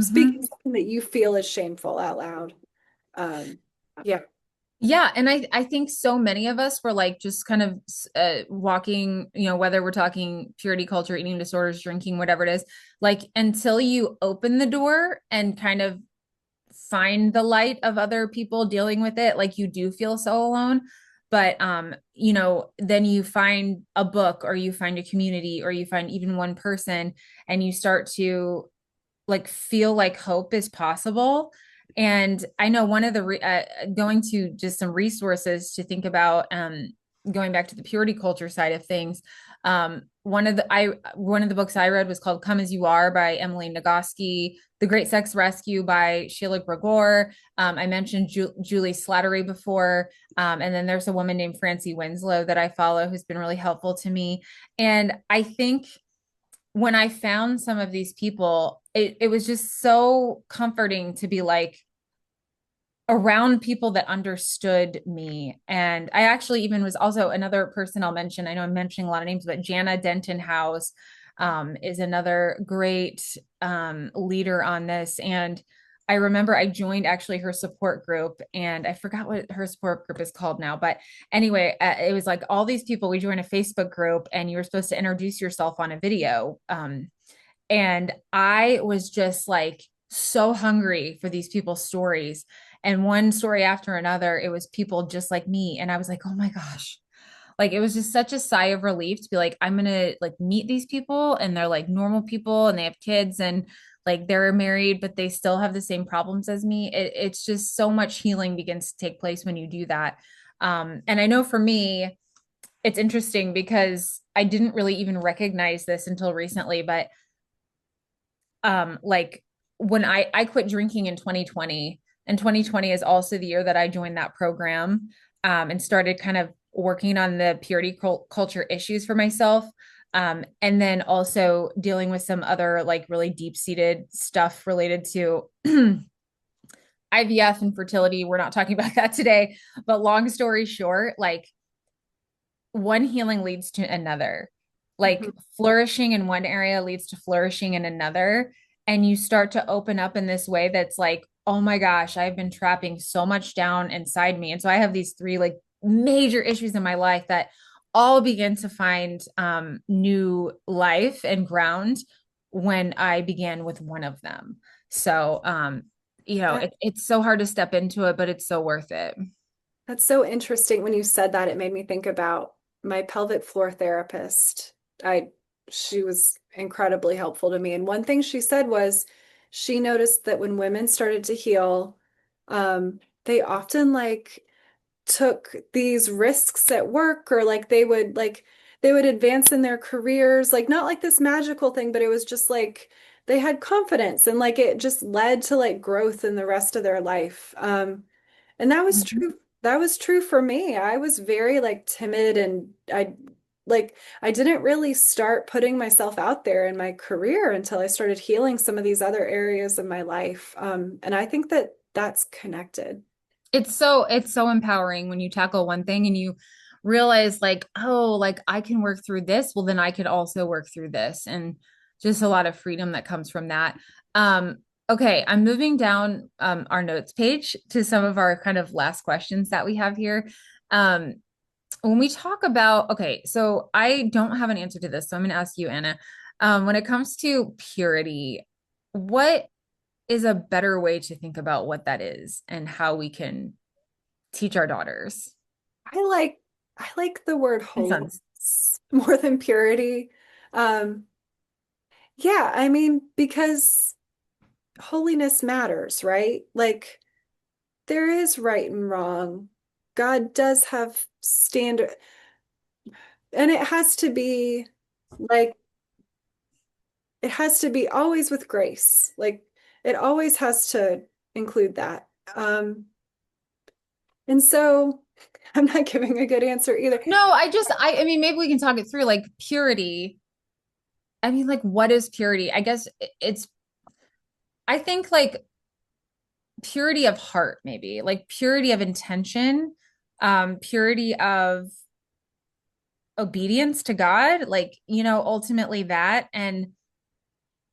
speaking Mm-hmm. something that you feel is shameful out loud. Um, yeah. Yeah, and I think so many of us were like just kind of walking, you know, whether we're talking purity culture, eating disorders, drinking, whatever it is, like until you open the door and kind of find the light of other people dealing with it, like you do feel so alone. But you know, then you find a book or you find a community or you find even one person and you start to like feel like hope is possible. And I know one of the going to just some resources to think about going back to the purity culture side of things. One of the books I read was called Come As You Are by Emily Nagoski, The Great Sex Rescue by Sheila Gregor. I mentioned Julie Slattery before. And then there's a woman named Francie Winslow that I follow who's been really helpful to me. And I think when I found some of these people, it was just so comforting to be like around people that understood me. And I actually even was also another person I'll mention. I know I'm mentioning a lot of names, but Jana Denton House is another great leader on this. And I remember I joined actually her support group and I forgot what her support group is called now. But anyway, it was like all these people, we joined a Facebook group and you were supposed to introduce yourself on a video. And I was just like so hungry for these people's stories. And one story after another, it was people just like me. And I was like, oh my gosh. Like it was just such a sigh of relief to be like, I'm gonna like meet these people and they're like normal people and they have kids and like they're married, but they still have the same problems as me. It's just so much healing begins to take place when you do that. And I know for me, it's interesting because I didn't really even recognize this until recently, but like when I quit drinking in 2020 and 2020 is also the year that I joined that program and started kind of working on the purity culture issues for myself and then also dealing with some other like really deep-seated stuff related to IVF and fertility. We're not talking about that today, but long story short, like one healing leads to another. Like Mhm. flourishing in one area leads to flourishing in another. And you start to open up in this way that's like, oh my gosh, I've been trapping so much down inside me. And so I have these three like major issues in my life that all begin to find new life and ground when I began with one of them. So, you know, That it's so hard to step into it, but it's so worth it. That's so interesting. When you said that, it made me think about my pelvic floor therapist. I She was incredibly helpful to me. And one thing she said was she noticed that when women started to heal, they often like took these risks at work or like they would advance in their careers, like not like this magical thing, but it was just like they had confidence and like it just led to like growth in the rest of their life. And that was Mhm. true. That was true for me. I was very like timid and I didn't really start putting myself out there in my career until I started healing some of these other areas of my life. And I think that that's connected. It's so empowering when you tackle one thing and you realize like, oh, like I can work through this, well then I could also work through this and just a lot of freedom that comes from that. Um okay, I'm moving down our notes page to some of our kind of last questions that we have here. Um when we talk about okay, so I don't have an answer to this, so I'm going to ask you, Anna. When it comes to purity, what is a better way to think about what that is and how we can teach our daughters I like I like the word and sons? holiness more than purity. Um, yeah, I mean, because holiness matters, right? Like there is right and wrong. God does have standard, and it has to be like it has to be always with grace. Like it always has to include that. And so I'm not giving a good answer either. No, I mean, maybe we can talk it through like purity. I mean, like, what is purity? I guess I think like purity of heart, maybe like purity of intention, purity of obedience to God, like, ultimately that, and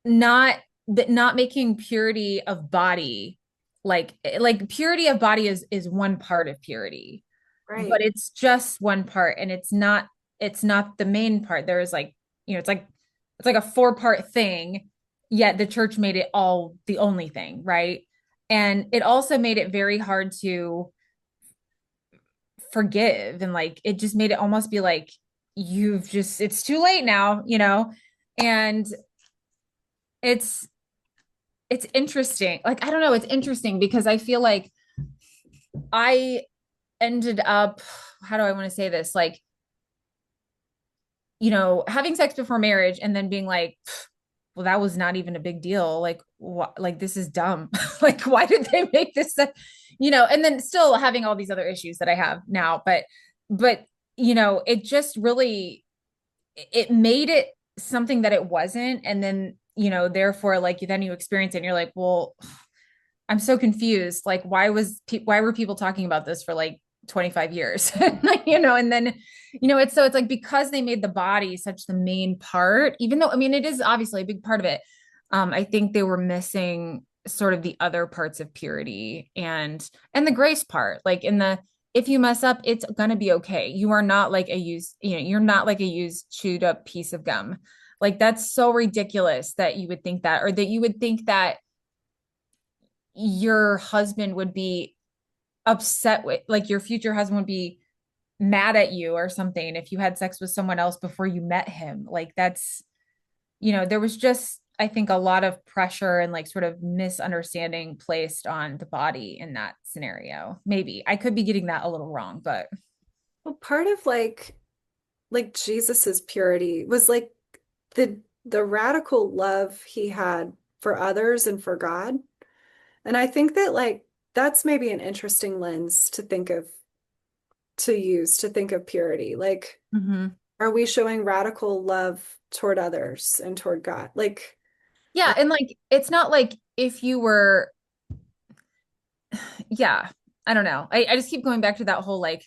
not not making purity of body like purity of body is one part of purity, but Right. it's just one part and it's not the main part. There is like, it's like a four-part thing, yet the church made it all the only thing, right? And it also made it very hard to forgive, and like it just made it almost be like it's too late now. And it's it's interesting. Like, I don't know, it's interesting because I feel like I ended up, how do I want to say this? Like, having sex before marriage and then being like, well, that was not even a big deal. Like, what, like, this is dumb. Like, why did they make this, and then still having all these other issues that I have now. But, it just really, it made it something that it wasn't. And then, therefore, like, then you experience it and you're like, well, I'm so confused. Like, why were people talking about this for like 25 years? And then, it's like because they made the body such the main part, even though, I mean, it is obviously a big part of it. I think they were missing sort of the other parts of purity and the grace part. Like in the if you mess up, it's gonna be okay. You are not like you're not like a used chewed up piece of gum. Like that's so ridiculous that you would think that, or that you would think that your husband would be upset with, like your future husband would be mad at you or something if you had sex with someone else before you met him. Like there was just, I think, a lot of pressure and like sort of misunderstanding placed on the body in that scenario. Maybe I could be getting that a little wrong, but Well, part of like Jesus's purity was like the radical love he had for others and for God. And I think that like that's maybe an interesting lens to think of to use to think of purity. Like, Mhm. are we showing radical love toward others and toward God? Like, Yeah, and like it's not like if you were, yeah, I don't know. I just keep going back to that whole like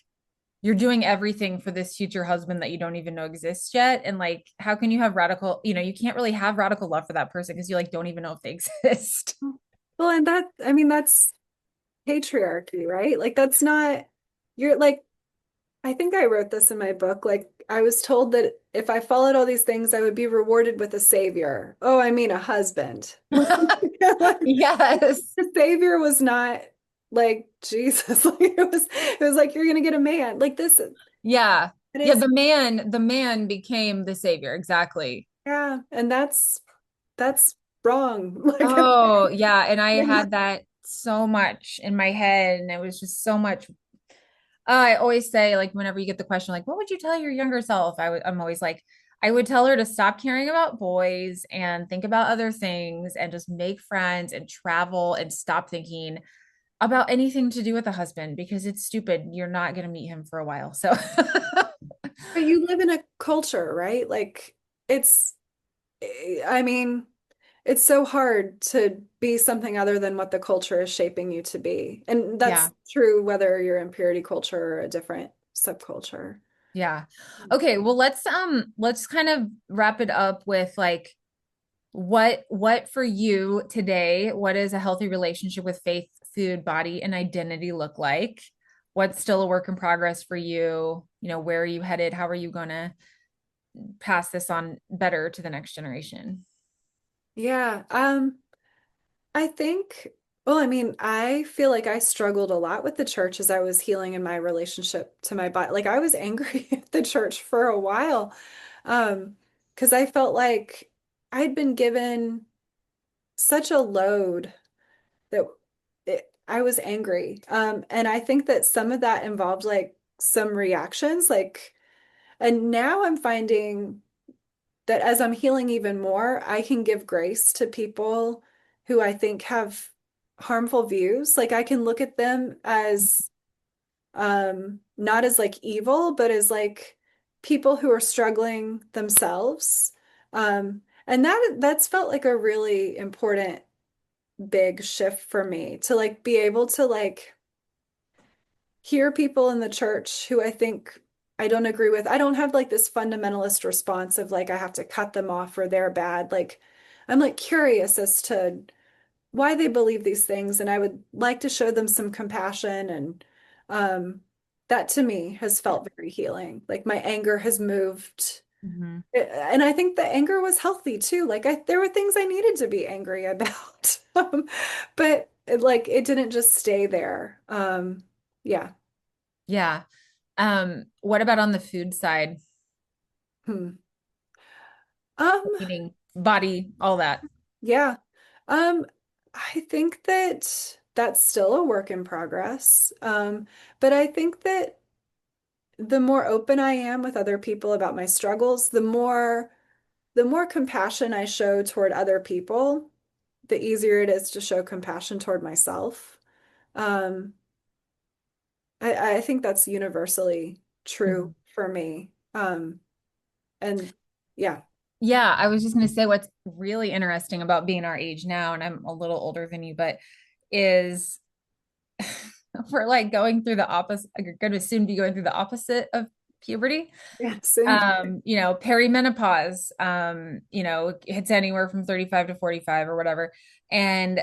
you're doing everything for this future husband that you don't even know exists yet. And like, how can you have you can't really have radical love for that person because you like don't even know if they exist. well, and that, I mean, that's patriarchy, right? Like, that's not, you're like, I think I wrote this in my book. Like, I was told that if I followed all these things, I would be rewarded with a savior. Oh, I mean, a husband. Like, Yes. the savior was not like Jesus. Like, it was like you're gonna get a man. Like this, Yeah. it Yeah. is, The man became the savior. Exactly. yeah, and that's wrong. Like, Oh, yeah. And I had that so much in my head, and it was just so much. I always say, like, whenever you get the question, like, what would you tell your younger self? I'm always like, I would tell her to stop caring about boys and think about other things and just make friends and travel and stop thinking about anything to do with a husband because it's stupid. You're not going to meet him for a while. So, but you live in a culture, right? Like it's, I mean, it's so hard to be something other than what the culture is shaping you to be. And that's yeah. true whether you're in purity culture or a different subculture. Yeah. Okay, well let's kind of wrap it up with like what for you today, what is a healthy relationship with faith, food, body, and identity look like? What's still a work in progress for you? Where are you headed? How are you gonna pass this on better to the next generation? Yeah. I think, well, I mean, I feel like I struggled a lot with the church as I was healing in my relationship to my body. Like I was angry at the church for a while. Because I felt like I'd been given such a load that I was angry. And I think that some of that involved like some reactions, like, and now I'm finding that as I'm healing even more, I can give grace to people who I think have harmful views. Like I can look at them as not as like evil, but as like people who are struggling themselves. And that's felt like a really important big shift for me to like be able to like hear people in the church who I think I don't agree with. I don't have like this fundamentalist response of like I have to cut them off or they're bad. Like I'm like curious as to why they believe these things and I would like to show them some compassion and um that to me has felt very healing. Like my anger has moved Mhm. and I think the anger was healthy too. Like there were things I needed to be angry about. But like it didn't just stay there. Yeah. Yeah. What about on the food side? Hmm. Um, Eating, body, all that. yeah. I think that that's still a work in progress. But I think that the more open I am with other people about my struggles, the more compassion I show toward other people, the easier it is to show compassion toward myself. Um, I think that's universally true Mhm. for me. And yeah. Yeah, I was just going to say what's really interesting about being our age now, and I'm a little older than you, but is we're like going through the opposite, you're going to soon be going through the opposite of puberty. Yeah, soon. Perimenopause, hits anywhere from 35 to 45 or whatever. And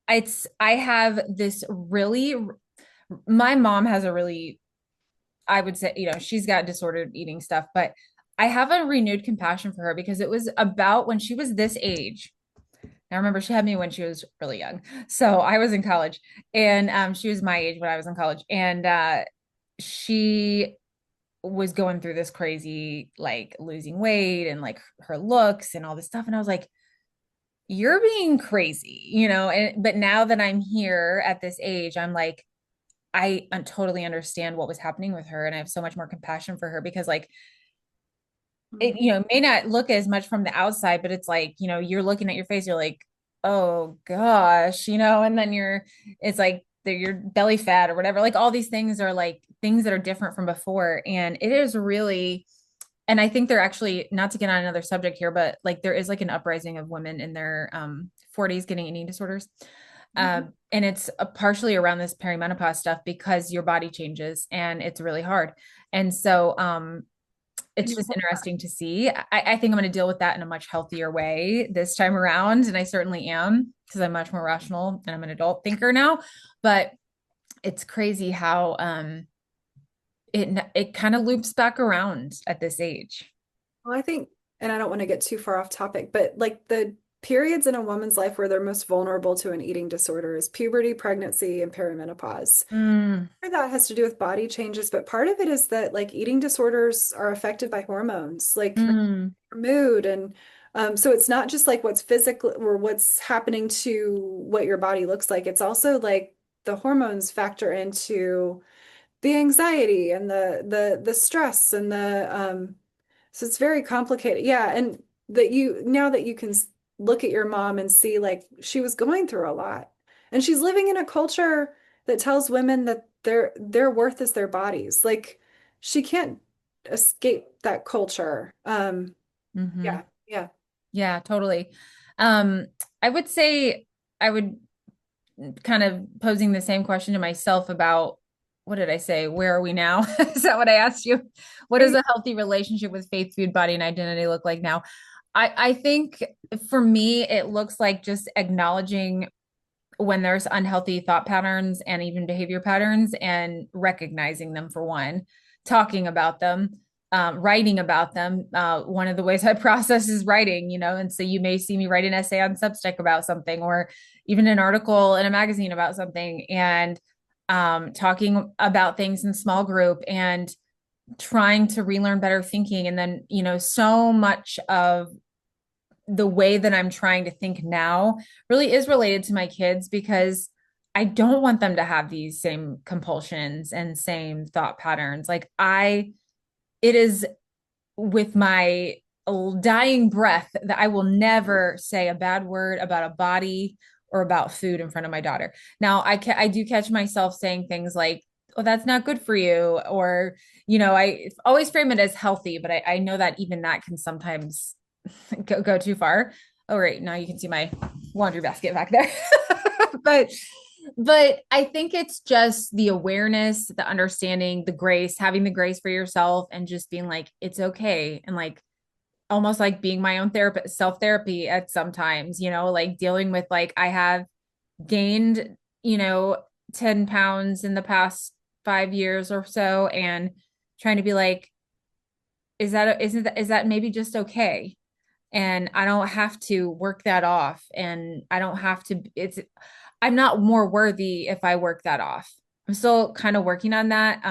I have this really, my mom has a really, I would say, she's got disordered eating stuff, but I have a renewed compassion for her because it was about when she was this age. Now, remember, she had me when she was really young. So I was in college and she was my age when I was in college. And she was going through this crazy, like losing weight and like her looks and all this stuff. And I was like, you're being crazy, but now that I'm here at this age, I'm like, I totally understand what was happening with her. And I have so much more compassion for her because like it, Mhm. may not look as much from the outside, but it's like, you're looking at your face, you're like, oh gosh, and then it's like your belly fat or whatever. Like all these things are like things that are different from before. And it is really, and I think they're actually, not to get on another subject here, but like there is like an uprising of women in their 40s getting eating disorders. And it's partially around this perimenopause stuff because your body changes and it's really hard. And so it's just interesting to see. I think I'm going to deal with that in a much healthier way this time around. And I certainly am because I'm much more rational and I'm an adult thinker now. But it's crazy how it kind of loops back around at this age. Well, I think, and I don't want to get too far off topic, but like the periods in a woman's life where they're most vulnerable to an eating disorder is puberty, pregnancy, and perimenopause. Mm, Part of that has to do with body changes, but part of it is that like eating disorders are affected by hormones, like mm, mood. And so it's not just like what's physical or what's happening to what your body looks like. It's also like the hormones factor into the anxiety and the stress and the so it's very complicated. Yeah, and that you now that you can look at your mom and see like she was going through a lot. And she's living in a culture that tells women that their worth is their bodies. Like she can't escape that culture. hmm Yeah, yeah. Yeah, totally. I would say I would kind of posing the same question to myself about what did I say? Where are we now? Is that what I asked you? What does Right. a healthy relationship with faith, food, body, and identity look like now? I think for me, it looks like just acknowledging when there's unhealthy thought patterns and even behavior patterns and recognizing them for one, talking about them. writing about them. One of the ways I process is writing, and so you may see me write an essay on Substack about something, or even an article in a magazine about something, and talking about things in small group and trying to relearn better thinking. And then, so much of the way that I'm trying to think now really is related to my kids because I don't want them to have these same compulsions and same thought patterns. It is with my dying breath that I will never say a bad word about a body or about food in front of my daughter. Now, I do catch myself saying things like, "Oh, that's not good for you," or I always frame it as healthy, but I know that even that can sometimes go too far. Oh, right, now you can see my laundry basket back there. but but I think it's just the awareness, the understanding, the grace, having the grace for yourself and just being like, it's okay. And like almost like being my own therapist, self therapy at sometimes, like dealing with like I have gained, 10 pounds in the past 5 years or so and trying to be like, is that maybe just okay? And I don't have to work that off. And I don't have to, I'm not more worthy if I work that off. I'm still kind of working on that,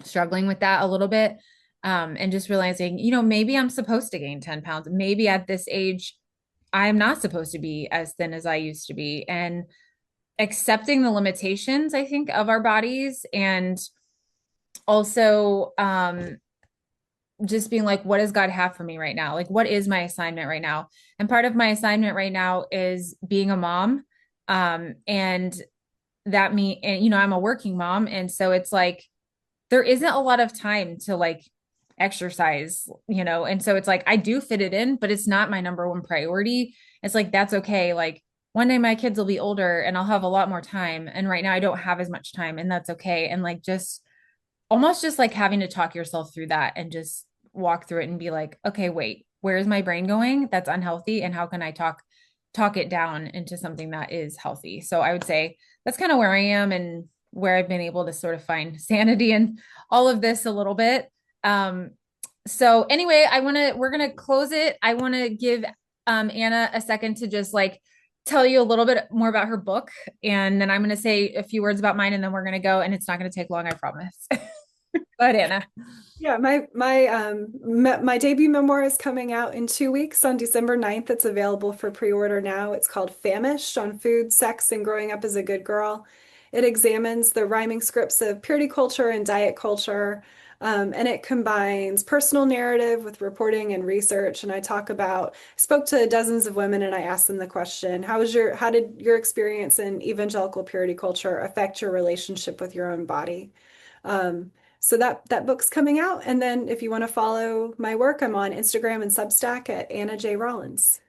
struggling with that a little bit. And just realizing, maybe I'm supposed to gain 10 pounds. Maybe at this age, I'm not supposed to be as thin as I used to be. And accepting the limitations, I think, of our bodies and also just being like, what does God have for me right now? Like, what is my assignment right now? And part of my assignment right now is being a mom. And I'm a working mom. And so it's like, there isn't a lot of time to like exercise, and so it's like, I do fit it in, but it's not my number one priority. It's like, that's okay. Like, one day my kids will be older and I'll have a lot more time. And right now I don't have as much time, and that's okay. And like, just almost just like having to talk yourself through that and just walk through it and be like, okay, wait, where is my brain going? That's unhealthy. And how can I talk it down into something that is healthy? So I would say that's kind of where I am and where I've been able to sort of find sanity in all of this a little bit. Um, so anyway, we're gonna close it. I want to give Anna a second to just like tell you a little bit more about her book, and then I'm gonna say a few words about mine, and then we're gonna go, and it's not gonna take long, I promise. But Anna. Yeah, my debut memoir is coming out in 2 weeks on December 9th. It's available for pre-order now. It's called Famished on Food, Sex, and Growing Up as a Good Girl. It examines the rhyming scripts of purity culture and diet culture, and it combines personal narrative with reporting and research. And I spoke to dozens of women and I asked them the question, how did your experience in evangelical purity culture affect your relationship with your own body? Um, so that book's coming out. And then if you want to follow my work, I'm on Instagram and Substack at Anna J. Rollins.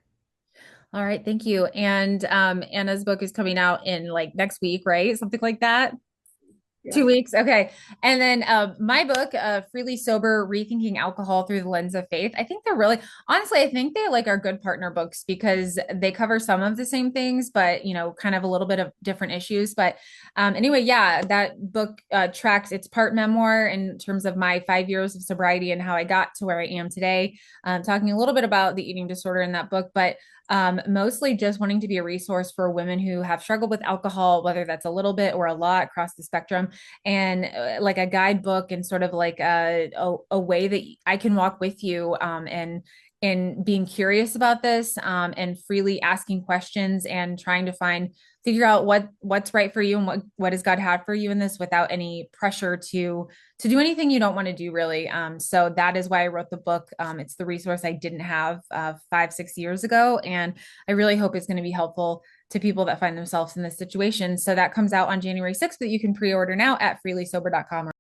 All right, thank you. And Anna's book is coming out in like next week, right? Something like that. Yeah. 2 weeks. Okay. And then my book, Freely Sober, Rethinking Alcohol Through the Lens of Faith. I think they're really, honestly, I think they like are good partner books because they cover some of the same things, but, kind of a little bit of different issues. But anyway, yeah, that book tracks, it's part memoir in terms of my 5 years of sobriety and how I got to where I am today. Talking a little bit about the eating disorder in that book, but mostly just wanting to be a resource for women who have struggled with alcohol, whether that's a little bit or a lot across the spectrum, and like a guidebook and sort of like a way that I can walk with you, and being curious about this, and freely asking questions and trying to figure out what's right for you and what does God have for you in this without any pressure to do anything you don't want to do really. So that is why I wrote the book. It's the resource I didn't have 5, 6 years ago, and I really hope it's going to be helpful to people that find themselves in this situation. So that comes out on January 6th, but you can pre-order now at freelysober.com.